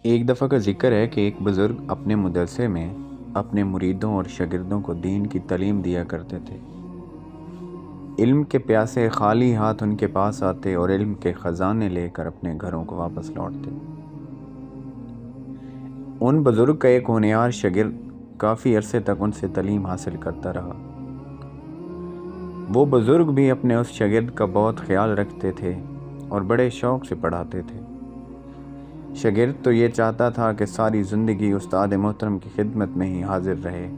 ایک دفعہ کا ذکر ہے کہ ایک بزرگ اپنے مدرسے میں اپنے مریدوں اور شاگردوں کو دین کی تعلیم دیا کرتے تھے۔ علم کے پیاسے خالی ہاتھ ان کے پاس آتے اور علم کے خزانے لے کر اپنے گھروں کو واپس لوٹتے۔ ان بزرگ کا ایک ہونہار شاگرد کافی عرصے تک ان سے تعلیم حاصل کرتا رہا۔ وہ بزرگ بھی اپنے اس شاگرد کا بہت خیال رکھتے تھے اور بڑے شوق سے پڑھاتے تھے۔ شاگرد تو یہ چاہتا تھا کہ ساری زندگی استاد محترم کی خدمت میں ہی حاضر رہے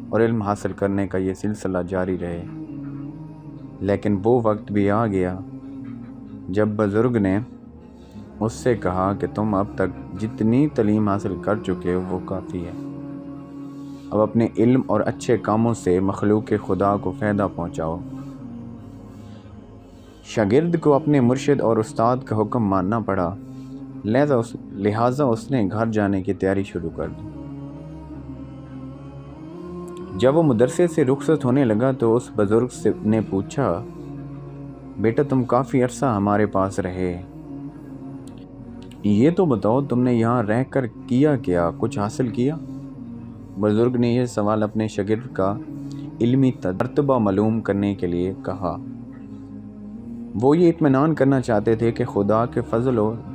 اور علم حاصل کرنے کا یہ سلسلہ جاری رہے، لیکن وہ وقت بھی آ گیا جب بزرگ نے اس سے کہا کہ تم اب تک جتنی تعلیم حاصل کر چکے ہو وہ کافی ہے، اب اپنے علم اور اچھے کاموں سے مخلوق خدا کو فائدہ پہنچاؤ۔ شاگرد کو اپنے مرشد اور استاد کا حکم ماننا پڑا، لہٰذا اس نے گھر جانے کی تیاری شروع کر دی۔ جب وہ مدرسے سے رخصت ہونے لگا تو اس بزرگ نے پوچھا، بیٹا تم کافی عرصہ ہمارے پاس رہے، یہ تو بتاؤ تم نے یہاں رہ کر کیا کچھ حاصل کیا؟ بزرگ نے یہ سوال اپنے شاگرد کا علمی مرتبہ معلوم کرنے کے لیے کہا۔ وہ یہ اطمینان کرنا چاہتے تھے کہ خدا کے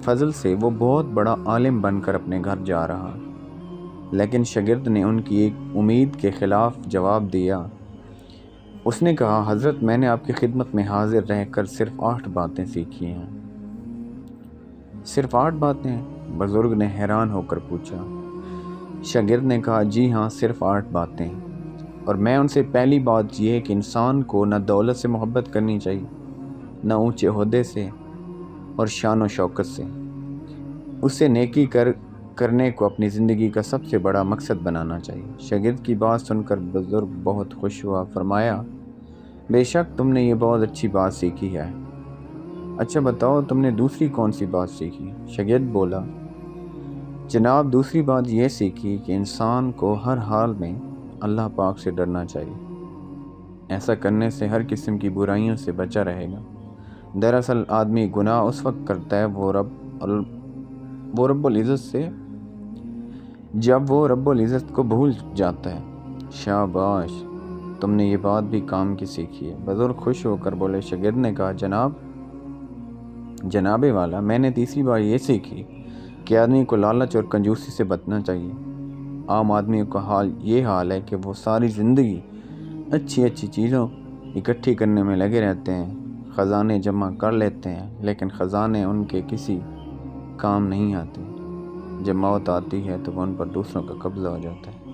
فضل سے وہ بہت بڑا عالم بن کر اپنے گھر جا رہا، لیکن شاگرد نے ان کی ایک امید کے خلاف جواب دیا۔ اس نے کہا، حضرت میں نے آپ کی خدمت میں حاضر رہ کر صرف 8 باتیں سیکھی ہیں۔ صرف 8 باتیں؟ بزرگ نے حیران ہو کر پوچھا۔ شاگرد نے کہا، جی ہاں صرف 8 باتیں، اور میں ان سے پہلی بات یہ ہے کہ انسان کو نہ دولت سے محبت کرنی چاہیے، نہ اونچے عہدے سے اور شان و شوکت سے۔ اسے نیکی کرنے کو اپنی زندگی کا سب سے بڑا مقصد بنانا چاہیے۔ شاگرد کی بات سن کر بزرگ بہت خوش ہوا، فرمایا، بے شک تم نے یہ بہت اچھی بات سیکھی ہے، اچھا بتاؤ تم نے دوسری کون سی بات سیکھی؟ شاگرد بولا، جناب دوسری بات یہ سیکھی کہ انسان کو ہر حال میں اللہ پاک سے ڈرنا چاہیے، ایسا کرنے سے ہر قسم کی برائیوں سے بچا رہے گا۔ دراصل آدمی گناہ اس وقت کرتا ہے وہ رب العزت سے جب وہ رب العزت کو بھول جاتا ہے۔ شاباش، تم نے یہ بات بھی کام کی سیکھی ہے۔ بزرگ خوش ہو کر بولے۔ شاگرد نے کہا، جناب والا، میں نے تیسری بات یہ سیکھی کہ آدمی کو لالچ اور کنجوسی سے بچنا چاہیے۔ عام آدمیوں کا حال ہے کہ وہ ساری زندگی اچھی چیزوں اکٹھی کرنے میں لگے رہتے ہیں، خزانے جمع کر لیتے ہیں، لیکن خزانے ان کے کسی کام نہیں آتے۔ جب موت آتی ہے تو ان پر دوسروں کا قبضہ ہو جاتا ہے۔